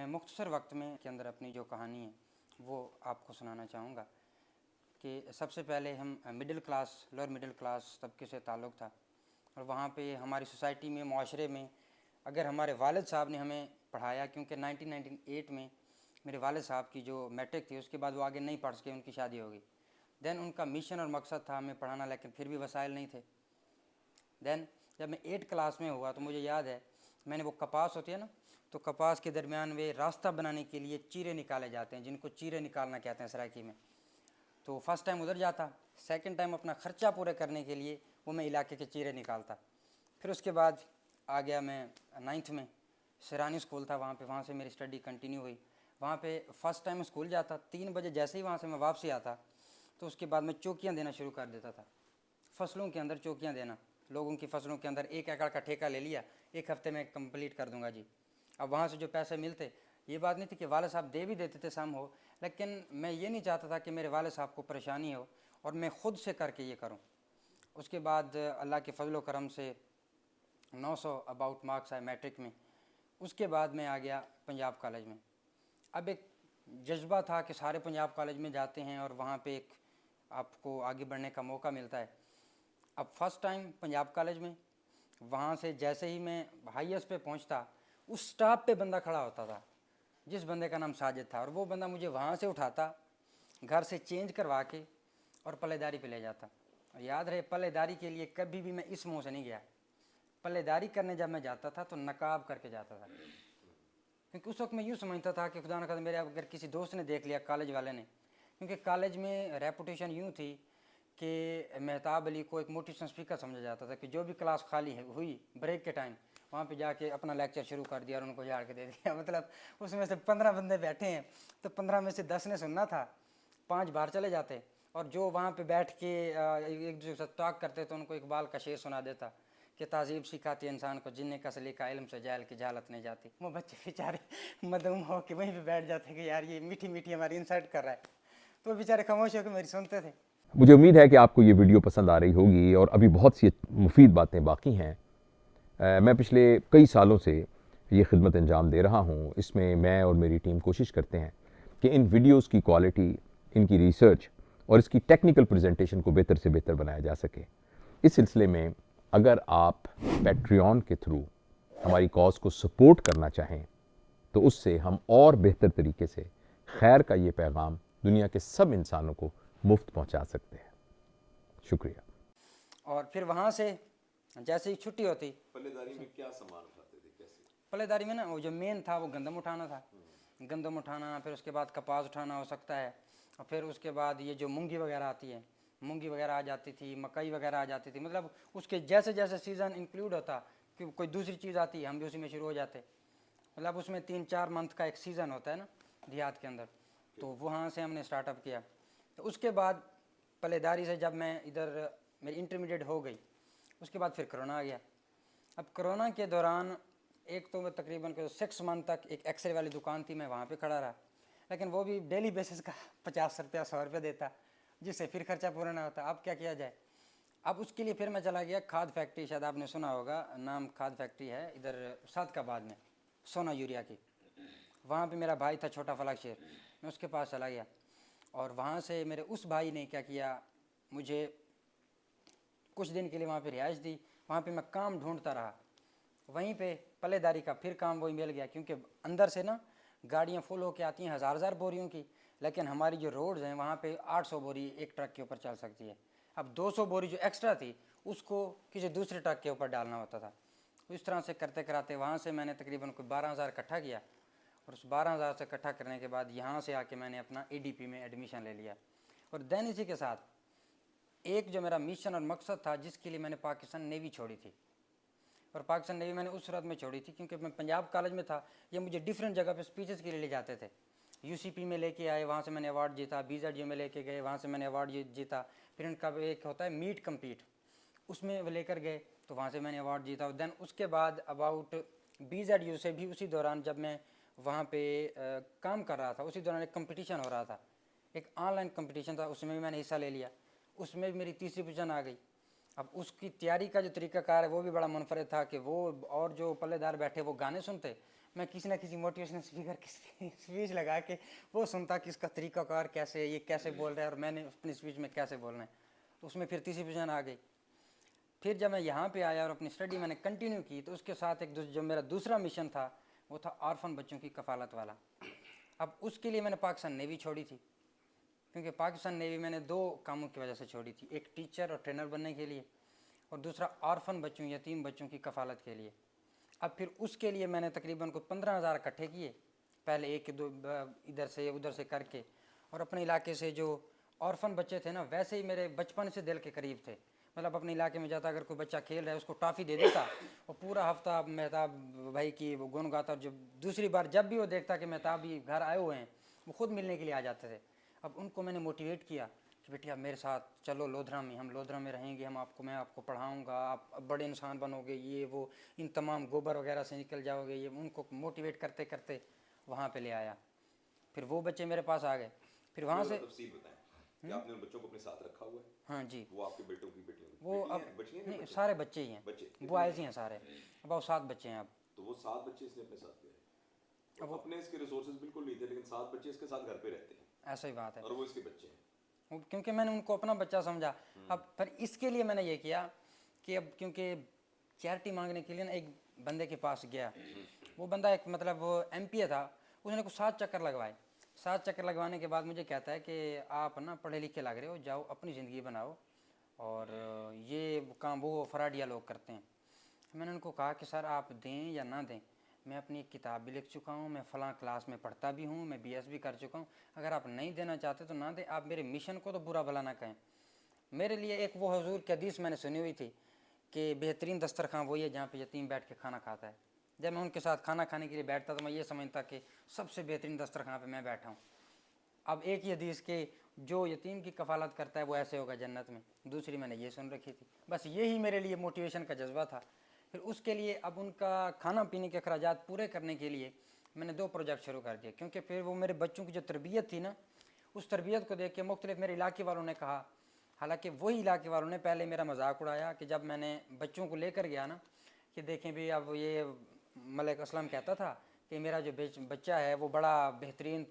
میں مختصر وقت میں کے اندر اپنی جو کہانی ہے وہ آپ کو سنانا چاہوں گا کہ سب سے پہلے ہم لوور مڈل کلاس طبقے سے تعلق تھا، اور وہاں پہ ہماری سوسائٹی میں، معاشرے میں اگر ہمارے والد صاحب نے ہمیں پڑھایا، کیونکہ 1998 میں میرے والد صاحب کی جو میٹرک تھی اس کے بعد وہ آگے نہیں پڑھ سکے، ان کی شادی ہو گئی۔ دین ان کا مشن اور مقصد تھا ہمیں پڑھانا، لیکن پھر بھی وسائل نہیں تھے۔ دین جب میں 8 کلاس میں ہوا تو مجھے یاد ہے میں نے وہ کپاس ہوتی ہے نا، تو کپاس کے درمیان وہ راستہ بنانے کے لیے چیرے نکالے جاتے ہیں، جن کو چیرے نکالنا کہتے ہیں سرائکی میں۔ تو فرسٹ ٹائم ادھر جاتا، سیکنڈ ٹائم اپنا خرچہ پورے کرنے کے لیے وہ میں علاقے کے چیرے نکالتا۔ پھر اس کے بعد آ گیا میں 9th میں، سرانی اسکول تھا وہاں سے میری اسٹڈی کنٹینیو ہوئی۔ وہاں پہ فرسٹ ٹائم اسکول جاتا، 3 بجے جیسے ہی وہاں سے میں واپسی آتا تو اس کے بعد میں چوکیاں دینا شروع کر دیتا تھا، فصلوں کے اندر چوکیاں دینا، لوگوں کی فصلوں کے اندر 1 ایکڑ کا ٹھیکہ لے لیا، 1 ہفتے میں کمپلیٹ کر دوں گا جی۔ اب وہاں سے جو پیسے ملتے، یہ بات نہیں تھی کہ والد صاحب دے بھی دیتے تھے سم ہو، لیکن میں یہ نہیں چاہتا تھا کہ میرے والد صاحب کو پریشانی ہو اور میں خود سے کر کے یہ کروں۔ اس کے بعد اللہ کے فضل و کرم سے 900 اباؤٹ مارکس آئے میٹرک میں۔ اس کے بعد میں آ گیا پنجاب کالج میں۔ اب ایک جذبہ تھا کہ سارے پنجاب کالج میں جاتے ہیں اور وہاں پہ ایک آپ کو آگے بڑھنے کا موقع ملتا ہے۔ اب فرسٹ ٹائم پنجاب کالج میں، وہاں سے جیسے ہی میں ہائیسٹ پہ پہنچتا، اس سٹاپ پہ بندہ کھڑا ہوتا تھا جس بندے کا نام ساجد تھا، اور وہ بندہ مجھے وہاں سے اٹھاتا، گھر سے چینج کروا کے اور پلے داری پہ لے جاتا۔ اور یاد رہے پلے داری کے لیے کبھی بھی میں اس منہ سے نہیں گیا۔ پلے داری کرنے جب میں جاتا تھا تو نقاب کر کے جاتا تھا، کیونکہ اس وقت میں یوں سمجھتا تھا کہ خدا نہ خواستہ میرے اگر کسی دوست نے دیکھ لیا، کالج والے نے، کیونکہ کالج میں ریپوٹیشن یوں تھی کہ مہتاب علی کو ایک موٹیویشن اسپیکر سمجھا جاتا تھا، کہ جو بھی کلاس خالی ہوئی بریک کے ٹائم وہاں پہ جا کے اپنا لیکچر شروع کر دیا اور ان کو جھاڑ کے دے دیا۔ مطلب اس میں سے 15 بندے بیٹھے ہیں تو 15 میں سے 10 نے سننا تھا، 5 باہر چلے جاتے، اور جو وہاں پہ بیٹھ کے ایک دوسرے سے ٹاک کرتے تو ان کو اقبال کا شعر سنا دیتا کہ تہذیب سکھاتی انسان کو جننے کا سلیقہ علم سے جاہل کی جہالت نہیں جاتی۔ وہ بچے بیچارے مدعوم ہو کے وہیں پہ بیٹھ جاتے کہ یار یہ میٹھی میٹھی ہماری انسلٹ کر رہا ہے، تو وہ بیچارے خاموش ہو کے میری سنتے تھے۔ مجھے امید ہے کہ آپ کو یہ ویڈیو پسند آ رہی ہوگی اور ابھی بہت سی مفید باتیں باقی ہیں۔ میں پچھلے کئی سالوں سے یہ خدمت انجام دے رہا ہوں۔ اس میں اور میری ٹیم کوشش کرتے ہیں کہ ان ویڈیوز کی کوالٹی، ان کی ریسرچ اور اس کی ٹیکنیکل پریزنٹیشن کو بہتر سے بہتر بنایا جا سکے۔ اس سلسلے میں اگر آپ پیٹریون کے تھرو ہماری کاز کو سپورٹ کرنا چاہیں تو اس سے ہم اور بہتر طریقے سے خیر کا یہ پیغام دنیا کے سب انسانوں کو مفت پہنچا سکتے ہیں۔ شکریہ۔ اور پھر وہاں سے جیسے ہی چھٹی ہوتی، پلے داری میں کیا سامان اٹھاتے تھے، کیسے؟ پلے داری میں نا وہ جو مین تھا وہ گندم اٹھانا تھا، گندم اٹھانا، پھر اس کے بعد کپاس اٹھانا ہو سکتا ہے، اور پھر اس کے بعد یہ جو مونگی وغیرہ آتی ہے، مونگی وغیرہ آ جاتی تھی، مکئی وغیرہ آ جاتی تھی، مطلب اس کے جیسے جیسے سیزن انکلوڈ ہوتا کہ کوئی دوسری چیز آتی ہے ہم بھی اسی میں شروع ہو جاتے۔ مطلب اس میں 3-4 منتھ کا ایک سیزن ہوتا ہے نا دیہات کے اندر، تو وہاں سے ہم نے اسٹارٹ اپ کیا۔ تو اس کے بعد پلے داری سے جب میں ادھر میری انٹرمیڈیٹ ہو گئی، اس کے بعد پھر کرونا آ گیا۔ اب کرونا کے دوران ایک تو میں تقریباً 6 منتھ تک ایک ایکس رے والی دکان تھی، میں وہاں پہ کھڑا رہا، لیکن وہ بھی ڈیلی بیسس کا 50 روپیہ 100 روپیہ دیتا، جس سے پھر خرچہ پورا نہ ہوتا۔ اب کیا کیا جائے؟ اب اس کے لیے پھر میں چلا گیا کھاد فیکٹری، شاید آپ نے سنا ہوگا نام، کھاد فیکٹری ہے ادھر صادقآباد میں، سونا یوریا کی۔ وہاں پہ میرا بھائی تھا چھوٹا فلک شیر، میں اس کے پاس چلا گیا، اور وہاں سے میرے اس بھائی نے کیا کیا، مجھے کچھ دن کے لیے وہاں پہ رہائش دی۔ وہاں پہ میں کام ڈھونڈتا رہا، وہیں پہ پلے داری کا پھر کام وہی مل گیا، کیونکہ اندر سے نا گاڑیاں فل ہو کے آتی ہیں 1000 بوریوں کی، لیکن ہماری جو روڈز ہیں وہاں پہ 800 بوری ایک ٹرک کے اوپر چل سکتی ہے۔ اب 200 بوری جو ایکسٹرا تھی اس کو کسی دوسرے ٹرک کے اوپر ڈالنا ہوتا تھا۔ اس طرح سے کرتے کراتے وہاں سے میں نے تقریباً کوئی 12,000 اکٹھا کیا، اور اس 12,000 سے اکٹھا کرنے کے بعد یہاں سے آ کے میں نے اپنا ADP میں ایڈمیشن لے لیا، اور دین اسی کے ساتھ ایک جو میرا مشن اور مقصد تھا جس کے لیے میں نے پاکستان نیوی چھوڑی تھی، اور پاکستان نیوی میں نے اس صورت میں چھوڑی تھی کیونکہ میں پنجاب کالج میں تھا، یہ مجھے ڈیفرنٹ جگہ پہ اسپیچز کے لیے لے جاتے تھے۔ UCP میں لے کے آئے، وہاں سے میں نے ایوارڈ جیتا، BZU میں لے کے گئے، وہاں سے میں نے ایوارڈ جیتا، پھر ان کا ایک ہوتا ہے میٹ کمپیٹ، اس میں وہ لے کر گئے تو وہاں سے میں نے ایوارڈ جیتا۔ دین اس کے بعد اباؤٹ BZU سے بھی اسی دوران جب میں وہاں پہ کام کر رہا تھا، اسی دوران ایک کمپٹیشن ہو رہا تھا، ایک آن لائن کمپٹیشن تھا، اس میں بھی میں نے حصہ لے لیا، اس میں بھی میری تیسری پوزیشن آ گئی۔ اب اس کی تیاری کا جو طریقہ کار ہے وہ بھی بڑا منفرد تھا کہ وہ اور جو پلے دار بیٹھے وہ گانے سنتے، मैं किसी ना किसी मोटिवेशनल स्पीकर की स्पीच लगा के वो सुनता कि इसका तरीक़ाकार कैसे है, ये कैसे बोल रहा है और मैंने अपनी स्पीच में कैसे बोलना है। तो उसमें फिर तीसरी पोजीशन आ गई। फिर जब मैं यहाँ पे आया और अपनी स्टडी मैंने कंटिन्यू की, तो उसके साथ एक जो मेरा दूसरा मिशन था वो था ऑर्फन बच्चों की कफ़ालत वाला। अब उसके लिए मैंने पाकिस्तान नेवी छोड़ी थी, क्योंकि पाकिस्तान नेवी मैंने 2 कामों की वजह से छोड़ी थी, एक टीचर और ट्रेनर बनने के लिए और दूसरा ऑर्फन बच्चों, यतीम बच्चों की कफ़ालत के लिए। अब फिर उसके लिए मैंने तकरीबन को 15,000 इकट्ठे किए, पहले एक दो इधर से उधर से करके, और अपने इलाके से जो ऑर्फन बच्चे थे ना, वैसे ही मेरे बचपन से दिल के करीब थे। मतलब अपने इलाके में जाता, अगर कोई बच्चा खेल रहा है उसको टॉफ़ी दे देता और पूरा हफ्ता मेहताब भाई की वो गुन गाता। जब दूसरी बार जब भी वो देखता कि मेहताब भी घर आए हुए हैं, वो ख़ुद मिलने के लिए आ जाते थे। अब उनको मैंने मोटिवेट किया कि बेटिया मेरे साथ चलो लोधरा में, हम लोधरा में रहेंगे, मैं आपको पढ़ाऊँगा, आप बड़े इंसान बनोगे, ये वो, इन तमाम गोबर वगैरह से निकल जाओगे, ये उनको मोटिवेट करते करते वहाँ पे ले आया। फिर वो बच्चे मेरे पास आ गए। फिर वहाँ से तफसील बताएं कि आपने उन बच्चों को अपने साथ रखा हुआ है? हाँ जी, वो आपके बेटों की बेटियों की वो अब बच्चियां नहीं, सारे बच्चे ही हैं, बच्चे बॉयज़ ही हैं सारे। अब 7 बच्चे हैं अब। तो वो 7 बच्चे इसने अपने साथ लिया। अब अपने इसके रिसोर्सेज बिल्कुल नहीं थे, लेकिन 7 बच्चे इसके साथ घर पे रहते हैं। ऐसा ही बात है, और वो इसके बच्चे हैं। क्योंकि मैंने उनको अपना बच्चा समझा। अब पर इसके लिए मैंने ये किया कि अब क्योंकि चैरिटी मांगने के लिए ना एक बंदे के पास गया, वो बंदा एक मतलब MP था, उसने कुछ 7 चक्कर लगवाए। 7 चक्कर लगवाने के बाद मुझे कहता है कि आप ना पढ़े लिखे लग रहे हो, जाओ अपनी ज़िंदगी बनाओ, और ये काम वो फराडिया लोग करते हैं। मैंने उनको कहा कि सर आप दें या ना दें, मैं अपनी एक किताब भी लिख चुका हूँ, मैं फ़लाँ क्लास में पढ़ता भी हूँ, मैं BS भी कर चुका हूँ, अगर आप नहीं देना चाहते तो ना दें, आप मेरे मिशन को तो बुरा भला ना कहें। मेरे लिए एक वो हुजूर की हदीस मैंने सुनी हुई थी कि बेहतरीन दस्तरखान वही है जहाँ पे यतीम बैठ के खाना खाता है। जब मैं उनके साथ खाना खाने के लिए बैठता तो मैं ये समझता कि सबसे बेहतरीन दस्तरखान पे मैं बैठा हूँ। अब एक ही हदीस के जो यतीम की कफ़ालत करता है वो ऐसे होगा जन्नत में, दूसरी मैंने ये सुन रखी थी। बस यही मेरे लिए मोटिवेशन का जज्बा था। फिर उसके लिए अब उनका खाना पीने के अखराजात पूरे करने के लिए मैंने 2 प्रोजेक्ट शुरू कर दिए, क्योंकि फिर वो मेरे बच्चों की जो तरबियत थी ना, उस तरबियत को देख के मुख्तलिफ मेरे इलाके वालों ने कहा, हालांकि वही इलाके वालों ने पहले मेरा मजाक उड़ाया कि जब मैंने बच्चों को लेकर गया ना कि देखें भी, अब ये मलिक असलम कहता था कि मेरा जो बच्चा है वो बड़ा बेहतरीन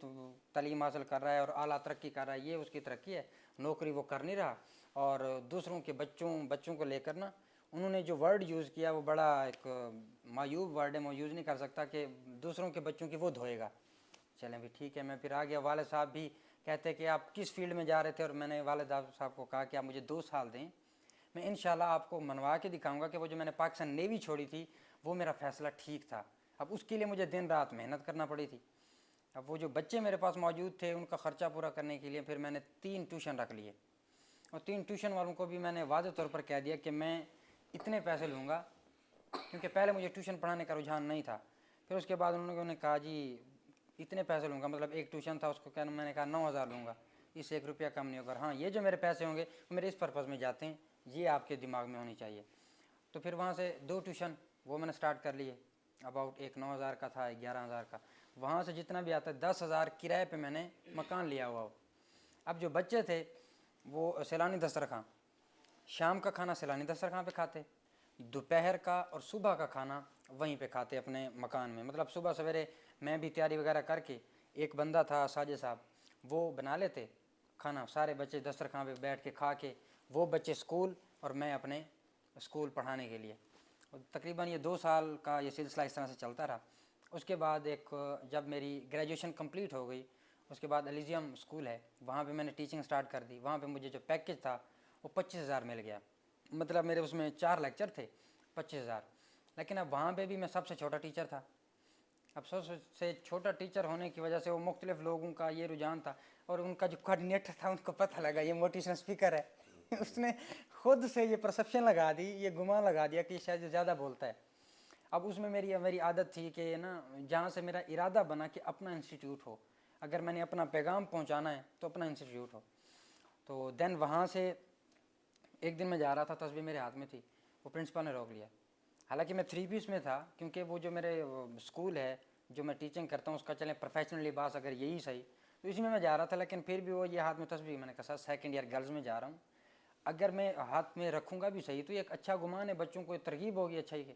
तालीम हासिल कर रहा है और आला तरक्की कर रहा है, ये उसकी तरक्की है, नौकरी वो कर नहीं रहा। और दूसरों के बच्चों को लेकर ना उन्होंने जो वर्ड यूज़ किया वो बड़ा एक मायूब वर्ड है, मैं यूज़ नहीं कर सकता, कि दूसरों के बच्चों की वो धोएगा। चलें भी ठीक है, मैं फिर आ गया। वालिद साहब भी कहते कि आप किस फील्ड में जा रहे थे, और मैंने वालिद साहब को कहा कि आप मुझे 2 साल दें, मैं इंशाल्लाह आपको मनवा के दिखाऊंगा कि वो जो मैंने पाकिस्तान नेवी छोड़ी थी वो मेरा फ़ैसला ठीक था। अब उसके लिए मुझे दिन रात मेहनत करना पड़ी थी। अब वो जो बच्चे मेरे पास मौजूद थे उनका ख़र्चा पूरा करने के लिए फिर मैंने 3 ट्यूशन रख लिए, और 3 ट्यूशन वालों को भी मैंने वाज़ेह तौर पर कह दिया कि मैं इतने पैसे लूँगा, क्योंकि पहले मुझे ट्यूशन पढ़ाने का रुझान नहीं था। फिर उसके बाद उन्होंने कहा जी इतने पैसे लूँगा, मतलब एक ट्यूशन था उसको क्या, मैंने कहा 9,000 लूँगा, इससे 1 रुपया कम नहीं होगा। हाँ, ये जो मेरे पैसे होंगे वो मेरे इस पर्पज़ में जाते हैं, ये आपके दिमाग में होनी चाहिए। तो फिर वहाँ से 2 ट्यूशन वो मैंने स्टार्ट कर लिए, अबाउट एक 9,000 का था, एक 11,000 का। वहाँ से जितना भी आता है 10,000 किराए पे मैंने मकान लिया हुआ हो। अब जो बच्चे थे वो सैलानी दस्तरखान, शाम का खाना सैलानी दस्तरखान पे खाते, दोपहर का और सुबह का खाना वहीं पे खाते अपने मकान में। मतलब सुबह सवेरे मैं भी तैयारी वगैरह करके, एक बंदा था साजिद साहब, वो बना लेते खाना, सारे बच्चे दस्तरखान पे बैठ के खा के, वो बच्चे स्कूल और मैं अपने स्कूल पढ़ाने के लिए। और तकरीबन ये 2 साल का ये सिलसिला इस तरह से चलता रहा। उसके बाद जब मेरी ग्रेजुएशन कंप्लीट हो गई, उसके बाद एलिजियम स्कूल है, वहाँ पे मैंने टीचिंग स्टार्ट कर दी। वहाँ पे मुझे जो पैकेज था वो 25,000 मिल गया, मतलब मेरे उसमें 4 लेक्चर थे, 25,000। लेकिन अब वहाँ पे भी मैं सबसे छोटा टीचर था। अब सबसे छोटा टीचर होने की वजह से वो मुख्तलिफ लोगों का ये रुझान था, और उनका जो कोऑर्डिनेटर था उनको पता लगा ये मोटिवेशनल स्पीकर है उसने खुद से ये परसेप्शन लगा दी, ये गुमान लगा दिया कि शायद ज़्यादा बोलता है। अब उसमें मेरी आदत थी कि ना, जहाँ से मेरा इरादा बना कि अपना इंस्टीट्यूट हो, अगर मैंने अपना पैगाम पहुँचाना है तो अपना इंस्टीट्यूट हो। तो देन वहाँ से एक दिन मैं जा रहा था, तस्वीर मेरे हाथ में थी, वो प्रिंसिपल ने रोक लिया। हालांकि मैं 3 पीस में था, क्योंकि वो जो मेरे स्कूल है जो मैं टीचिंग करता हूँ उसका चलें प्रोफेशनल लिबास अगर यही सही, तो इसी में मैं जा रहा था। लेकिन फिर भी वो ये हाथ में तस्वीर, मैंने कहा सर 2nd ईयर गर्ल्स में जा रहा हूँ, अगर मैं हाथ में रखूँगा भी सही तो ये एक अच्छा गुमान है, बच्चों को तरगीब होगी अच्छाई के।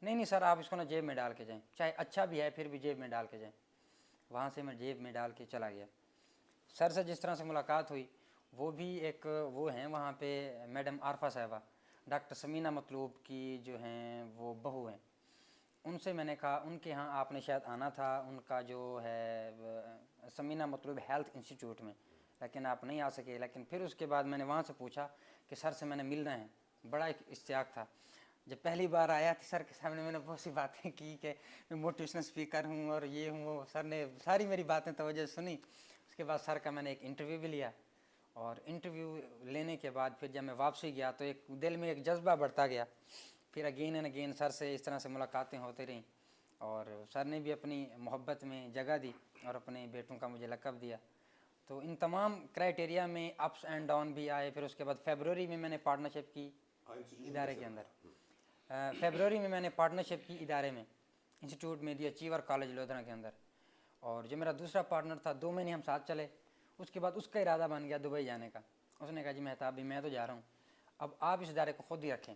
नहीं सर, आप इसको ना जेब में डाल के जाएं, चाहे अच्छा भी है फिर भी जेब में डाल के जाएं। वहाँ से मैं जेब में डाल के चला गया। सर से जिस तरह से मुलाकात हुई, वो भी एक वो हैं वहाँ पे मैडम आरफा साहिबा, डॉक्टर समीना मतलूब की जो हैं वो बहू हैं। उनसे मैंने कहा उनके यहाँ आपने शायद आना था, उनका जो है समीना मतलूब हेल्थ इंस्टीट्यूट में, लेकिन आप नहीं आ सके। लेकिन फिर उसके बाद मैंने वहाँ से पूछा कि सर से मैंने मिलना है, बड़ा एक इश्तियाक था। जब पहली बार आया तो सर के सामने मैंने बहुत सी बातें की कि मैं मोटिवेशनल स्पीकर हूँ और ये हूँ वो। सर ने सारी मेरी बातें तवज्जो से सुनी। उसके बाद सर का मैंने एक इंटरव्यू भी लिया, और इंटरव्यू लेने के बाद फिर जब मैं वापसी गया तो एक दिल में एक जज्बा बढ़ता गया। फिर अगेन एंड अगेन सर से इस तरह से मुलाकातें होती रहीं, और सर ने भी अपनी मोहब्बत में जगह दी और अपने बेटों का मुझे लक़ब दिया। तो इन तमाम क्राइटेरिया में अप्स एंड डाउन भी आए। फिर उसके बाद फरवरी में मैंने पार्टनरशिप की इदारे के अंदर, फरवरी में मैंने पार्टनरशिप की इदारे में, इंस्टीट्यूट में दी अचीवर कॉलेज लोधरा के अंदर। और जो मेरा दूसरा पार्टनर था, 2 महीने हम साथ चले। उसके बाद उसका इरादा बन गया दुबई जाने का। उसने कहा जी मेहताब भी मैं तो जा रहा हूँ, अब आप इस इदारे को खुद ही रखें।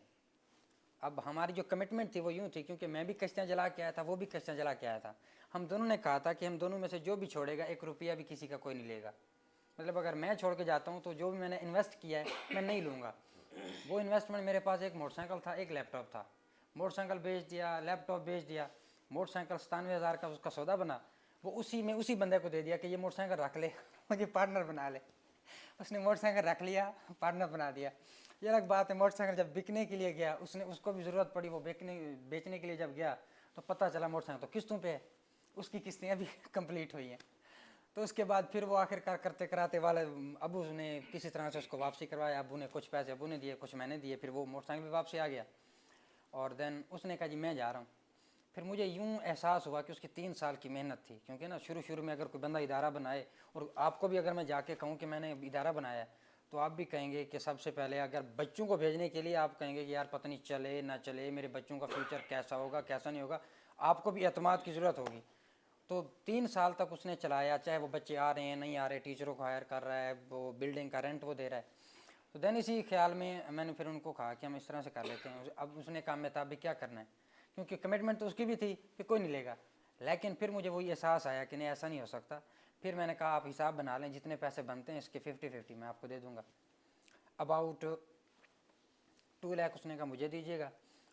अब हमारी जो कमिटमेंट थी वो यूँ थी, क्योंकि मैं भी कश्तियाँ जला के आया था, वो भी कश्तियाँ जला के आया था। हम दोनों ने कहा था कि हम दोनों में से जो भी छोड़ेगा 1 रुपया भी किसी का कोई नहीं लेगा। मतलब अगर मैं छोड़ के जाता हूँ तो जो भी मैंने इन्वेस्ट किया है मैं नहीं लूँगा। वो इन्वेस्टमेंट मेरे पास एक मोटरसाइकिल था, एक लैपटॉप था। मोटरसाइकिल बेच दिया, लैपटॉप बेच दिया। मोटरसाइकिल 97,000 का उसका सौदा बना, वो उसी बंदे को दे दिया कि ये मोटरसाइकिल रख ले, मुझे पार्टनर बना ले। उसने मोटरसाइकिल रख लिया, पार्टनर बना दिया। ये अलग बात है, मोटरसाइकिल जब बिकने के लिए गया, उसको भी ज़रूरत पड़ी, वो बेचने के लिए जब गया तो पता चला मोटरसाइकिल तो किस्तों पे है, उसकी किस्तें अभी कंप्लीट हुई हैं। तो उसके बाद फिर वो आखिरकार करते कराते वाले अबू ने किसी तरह से उसको वापसी करवाया। अबू ने कुछ पैसे अबू ने दिए, कुछ मैंने दिए, फिर वो मोटरसाइकिल भी वापसी आ गया। और देन उसने कहा जी मैं जा रहा हूँ। फिर मुझे यूँ एहसास हुआ कि उसकी 3 साल की मेहनत थी, क्योंकि ना शुरू में अगर कोई बंदा इदारा बनाए, और आपको भी अगर मैं जाके कहूँ कि मैंने इदारा बनाया है, तो आप भी कहेंगे कि सबसे पहले अगर बच्चों को भेजने के लिए आप कहेंगे कि यार पता नहीं चले ना चले, मेरे बच्चों का फ्यूचर कैसा होगा कैसा नहीं होगा, आपको भी एतमाद की ज़रूरत होगी। तो 3 साल तक उसने चलाया, चाहे वो बच्चे आ रहे हैं नहीं आ रहे, टीचरों को हायर कर रहा है, वो बिल्डिंग का रेंट वो दे रहा है। तो देन इसी ख्याल में मैंने फिर उनको कहा कि हम इस तरह से कर लेते हैं। अब उसने कहा मेहताब भी क्या करना है, क्योंकि कमिटमेंट तो उसकी भी थी कि कोई नहीं लेगा। लेकिन फिर मुझे वही एहसास आया कि नहीं ऐसा नहीं हो सकता। फिर मैंने कहा आप हिसाब बना लें, जितने पैसे बनते हैं इसके 50-50 मैं आपको दे दूँगा। अबाउट 2 लाख उसने कहा मुझे दीजिएगा,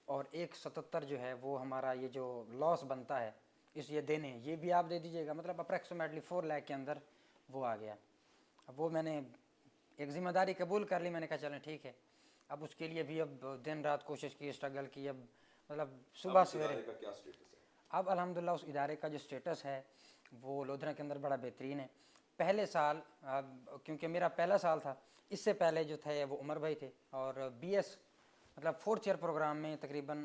और 177 जो है वो हमारा ये जो लॉस बनता है इस ये देने, ये भी आप दे दीजिएगा। मतलब अप्रॉक्सीमेटली 4 लाख के अंदर वो आ गया। अब वो मैंने एक ज़िम्मेदारी कबूल कर ली। मैंने कहा चलें ठीक है। अब उसके लिए भी अब दिन रात कोशिश की, स्ट्रगल की। अब मतलब सुबह सवेरे क्या स्टेटस है? अब अल्हम्दुलिल्लाह उस इदारे का जो स्टेटस है वो लोधरा के अंदर बड़ा बेहतरीन है। पहले साल क्योंकि मेरा पहला साल था, इससे पहले जो थे वो उमर भाई थे, और BS मतलब 4th ईयर प्रोग्राम में तकरीबन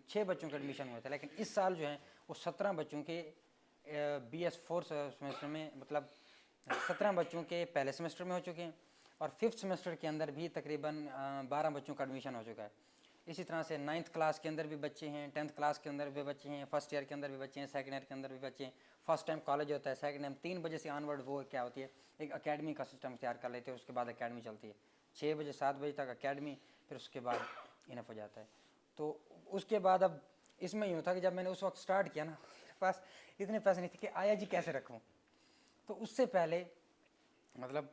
6 बच्चों के एडमिशन हुए थे। लेकिन इस साल जो हैं वो 17 बच्चों के BS 4 सेमेस्टर में, मतलब 17 बच्चों के पहले सेमेस्टर में हो चुके हैं, और 5th सेमेस्टर के अंदर भी तकरीबन 12 बच्चों का एडमिशन हो चुका है। इसी तरह से 9th क्लास के अंदर भी बच्चे हैं, 10th क्लास के अंदर भी बच्चे हैं, 1st ईयर के अंदर भी बच्चे हैं, 2nd ईयर के अंदर भी बच्चे हैं। फर्स्ट टाइम कॉलेज होता है, 2nd टाइम 3 बजे से ऑनवर्ड वो क्या होती है, एक अकेडमी का सिस्टम तैयार कर लेते हैं। उसके बाद अकेडमी चलती है 6 बजे 7 बजे तक अकेडमी, फिर उसके बाद इनफ हो जाता है। तो उसके बाद अब इसमें यूँ था कि जब मैंने उस वक्त स्टार्ट किया ना, मेरे पास इतने पैसे नहीं थे कि आया जी कैसे रखूँ। तो उससे पहले मतलब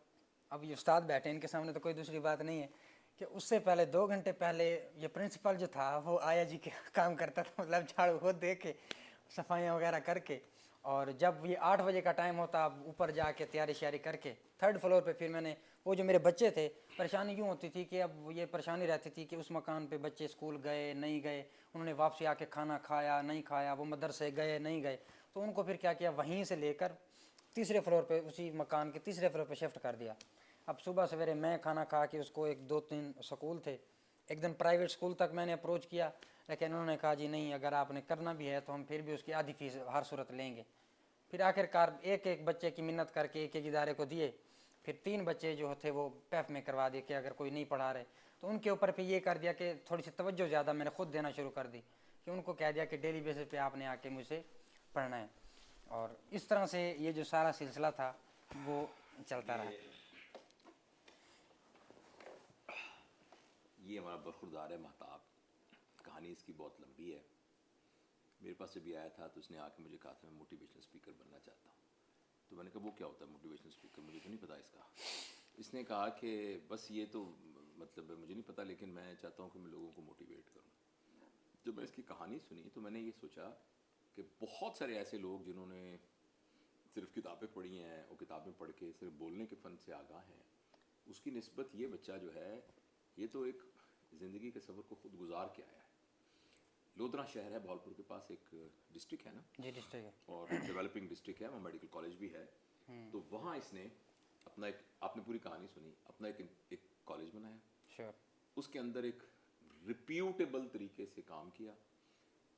अब ये उस्ताद बैठे इनके सामने तो कोई दूसरी बात नहीं है कि उससे पहले 2 घंटे पहले ये प्रिंसिपल जो था वो आया जी के काम करता था। मतलब झाड़ू को दे के, सफाइयाँ वगैरह करके, और जब ये 8 बजे का टाइम होता ऊपर जाके तैयारी श्यारी करके 3rd फ्लोर पे फिर मैंने वो जो मेरे बच्चे थे, परेशानी यूँ होती थी कि अब ये परेशानी रहती थी कि उस मकान पे बच्चे स्कूल गए नहीं गए, उन्होंने वापसी आके खाना खाया नहीं खाया, वो मदरसे गए नहीं गए, तो उनको फिर क्या किया, वहीं से लेकर 3रे फ्लोर पे, उसी मकान के 3रे फ्लोर पे शिफ्ट कर दिया। अब सुबह सवेरे मैं खाना खा के उसको 1-2-3 स्कूल थे, एक दिन प्राइवेट स्कूल तक मैंने अप्रोच किया, लेकिन उन्होंने कहा जी नहीं, अगर आपने करना भी है तो हम फिर भी उसकी आधी फीस हर सूरत लेंगे। फिर आखिरकार एक बच्चे की मिन्नत करके एक इदारे को दिए। फिर 3 बच्चे जो थे वो पैफ में करवा दिए कि अगर कोई नहीं पढ़ा रहे तो उनके ऊपर फिर ये कर दिया कि थोड़ी सी तवज्जो ज़्यादा मैंने खुद देना शुरू कर दी, कि उनको कह दिया कि डेली बेसिस पे आपने आके मुझसे पढ़ना है। और इस तरह से ये जो सारा सिलसिला था वो चलता रहा। ये हमारा बरखुरदार है महताब, कहानी کہانی اس کی بہت لمبی ہے. میرے پاس جب یہ آیا تھا تو اس نے آ کے مجھے کہا تھا میں موٹیویشنل اسپیکر بننا چاہتا ہوں. تو میں نے کہا وہ کیا ہوتا ہے موٹیویشنل اسپیکر, مجھے تو نہیں پتا اس کا. اس نے کہا کہ بس یہ تو مطلب مجھے نہیں پتا لیکن میں چاہتا ہوں کہ میں لوگوں کو موٹیویٹ کروں. جب میں اس کی کہانی سنی تو میں نے یہ سوچا کہ بہت سارے ایسے لوگ جنہوں نے صرف کتابیں پڑھی ہیں اور کتابیں پڑھ کے صرف بولنے کے فن سے آگاہ ہیں, اس کی نسبت یہ بچہ جو ہے یہ تو ایک زندگی کے سفر کو خود گزار کے آیا ہے. لودھرا شہر ہے بہاولپور کے پاس, ایک ڈسٹرکٹ ہے نا, جی ڈسٹرکٹ ہے اور ڈیولپنگ ڈسٹرکٹ ہے, وہاں میڈیکل کالج بھی ہے. تو وہاں اس نے اپنا ایک, آپ نے پوری کہانی سنی, اپنا ایک کالج بنایا. شیور. اس کے اندر ایک ریپیوٹیبل طریقے سے کام کیا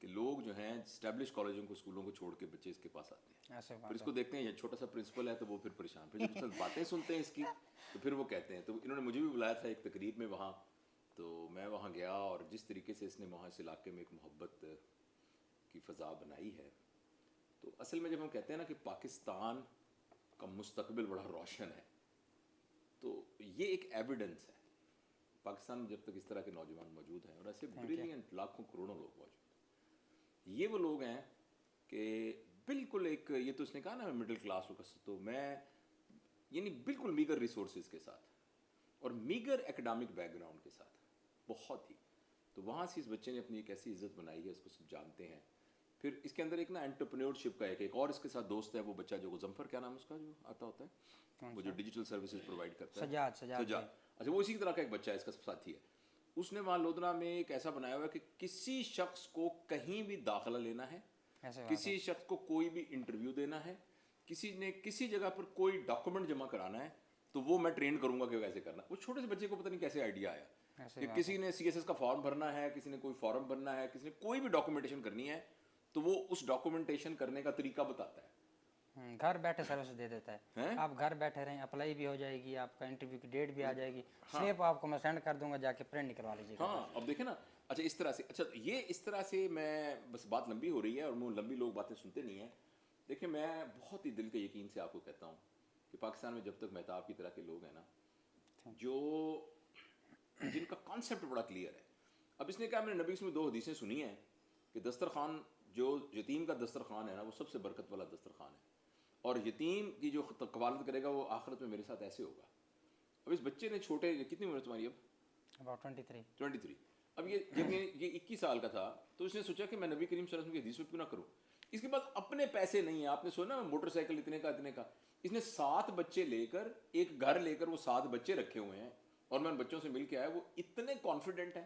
کہ لوگ جو ہیں اسٹیبلش کالجوں کو اسکولوں کو چھوڑ کے بچے اس کے پاس آتے ہیں. ایسے پھر اس کو دیکھتے ہیں یہ چھوٹا سا پرنسپل ہے تو وہ پھر پریشان, پھر جب باتیں سنتے ہیں اس کی تو پھر وہ کہتے ہیں. تو انہوں نے مجھے بھی بلایا تھا ایک تقریب میں وہاں, تو میں وہاں گیا اور جس طریقے سے اس نے وہاں اس علاقے میں ایک محبت کی فضا بنائی ہے. تو اصل میں جب ہم کہتے ہیں نا کہ پاکستان کا مستقبل بڑا روشن ہے تو یہ ایک ایویڈنس ہے. پاکستان میں جب تک اس طرح کے نوجوان موجود ہیں اور ایسے بریلینٹ لاکھوں کروڑوں لوگ موجود ہیں, یہ وہ لوگ ہیں کہ بالکل ایک, یہ تو اس نے کہا نا مڈل کلاس ہو, تو میں یعنی بالکل میگر ریسورسز کے ساتھ اور میگر ایکڈامک بیک گراؤنڈ کے ساتھ بہت ہی. تو وہاں سے اس بچے نے اپنی ایک ایسی عزت بنائی ہے, اس کو سب جانتے ہیں. پھر اس کے اندر ایک نا انٹرپرینیورشپ کا ایک اور اس کے ساتھ دوست ہے, وہ بچہ جو غضنفر, کیا نام اس کا جو آتا ہوتا ہے, وہ جو ڈیجیٹل سروسز پرووائڈ کرتا ہے, سجاد. اچھا وہ اسی طرح کا ایک بچہ ہے, اس کا ساتھی ہے. اس نے وہاں لودھرا میں ایک ایسا بنایا ہوا ہے کہ کسی شخص کو کہیں بھی داخلہ لینا ہے, کسی شخص کو کوئی بھی انٹرویو دینا ہے, کسی نے کسی جگہ پر کوئی ڈاکومنٹ جمع کرانا ہے تو وہ میں ٹرین کروں گا کہ کیسے کرنا. وہ چھوٹے سے بچے کو پتہ نہیں کیسے آئیڈیا آیا کہ کسی نے سی ایس ایس کا فارم بھرنا ہے, کسی نے کوئی فارم بھرنا ہے, کسی نے کوئی بھی ڈاکومنٹیشن کرنی ہے تو وہ اس ڈاکومنٹیشن کرنے کا طریقہ بتاتا ہے. گھر بیٹھے سروس دے دیتا ہے, آپ گھر بیٹھے رہیں, اپلائی بھی ہو جائے گی, آپ کا انٹرویو کی ڈیٹ بھی آ جائے گی, سلپ آپ کو میں سینڈ کر دوں گا, جا کے پرنٹ نکلوا لیجیے گا. ہاں اب دیکھیں نا, اچھا اس طرح سے, اچھا یہ اس طرح سے, میں بس بات لمبی ہو رہی ہے اور لمبی لوگ باتیں سنتے نہیں ہیں. دیکھیں میں بہت ہی دل کے یقین سے آپ کو کہتا ہوں کہ پاکستان میں جب تک مہتاب کی طرح کے لوگ ہیں نا, جو جن کا کانسیپٹ بڑا کلیئر ہے. اب اس نے کہا, میں نے نبی میں 2 حدیثیں سنی ہیں کہ دسترخوان, جو یتیم کا دسترخوان ہے نا, وہ سب سے برکت والا دسترخوان ہے, اور یتیم کی جو قوالت کرے گا وہ آخرت میں میرے ساتھ ایسے ہوگا. اب اس بچے نے چھوٹے, کتنی عمر تمہاری اب؟ About 23. اب یہ جب یہ 21 سال کا تھا تو اس نے سوچا کہ میں نبی کریم صلی اللہ علیہ وسلم کی حدیث پہ کیوں نہ کروں. اس کے پاس اپنے پیسے نہیں ہیں, آپ نے سنا موٹر سائیکل اتنے کا, اس نے 7 بچے لے کر, ایک گھر لے کر وہ 7 بچے رکھے ہوئے ہیں, اور میں ان بچوں سے مل کے آیا, وہ اتنے کانفیڈنٹ ہیں,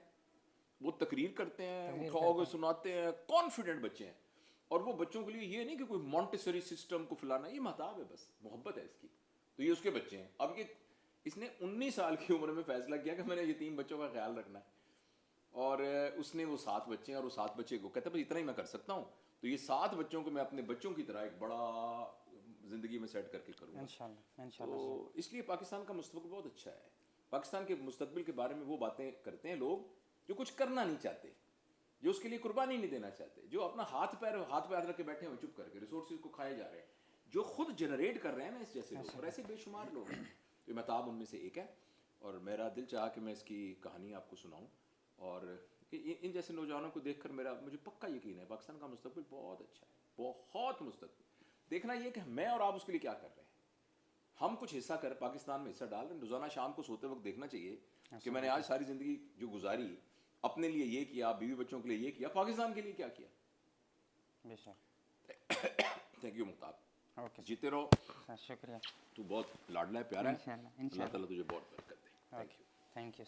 وہ تقریر کرتے ہیں, اٹھاؤ گے سناتے ہیں, کانفیڈنٹ بچے ہیں. اور وہ بچوں کے لیے یہ نہیں کہ کوئی مونٹیسری سسٹم کو فلانا, یہ مہتاب ہے, بس محبت ہے اس کی, تو یہ اس کے بچے ہیں. اب یہ اس نے 19 سال کی عمر میں فیصلہ کیا کہ میں نے یتیم بچوں کا خیال رکھنا ہے, اور اس نے وہ 7 بچے ہیں, اور وہ 7 بچے کو کہتا ہے بس اتنا ہی میں کر سکتا ہوں, تو یہ 7 بچوں کو میں اپنے بچوں کی طرح ایک بڑا زندگی میں سیٹ کر کے کروں گا. تو اس لیے پاکستان کا مستقبل بہت اچھا ہے. پاکستان کے مستقبل کے بارے میں وہ باتیں کرتے ہیں لوگ جو کچھ کرنا نہیں چاہتے, جو اس کے لیے قربانی نہیں دینا چاہتے, جو اپنا ہاتھ پہ ہاتھ رکھ کے بیٹھے ہیں چپ کر کے, ریسورسز کو کھائے جا رہے ہیں, جو خود جنریٹ کر رہے ہیں نا اس جیسے لوگ, اور ایسے بے شمار لوگ ہیں. تو مہتاب ان میں سے ایک ہے, اور میرا دل چاہا کہ میں اس کی کہانی آپ کو سناؤں, اور ان جیسے نوجوانوں کو دیکھ کر مجھے پکا یقین ہے پاکستان کا مستقبل بہت اچھا ہے, بہت مستقبل. دیکھنا یہ کہ میں اور آپ اس کے لیے کیا کر رہے ہیں. ہم کچھ حصہ کر پاکستان میں حصہ ڈال رہے ہیں. روزانہ شام کو سوتے وقت دیکھنا چاہیے کہ میں نے آج ساری زندگی جو گزاری, اپنے لیے یہ کیا, بیوی بچوں کے لیے یہ کیا, پاکستان کے لیے کیا کیا. تھینک یو مہتاب, جیتے رہو. شکریہ, تو بہت لاڈلا ہے, پیارا ہے, اللہ تعالیٰ تجھے بہت برکت دے. Thank you.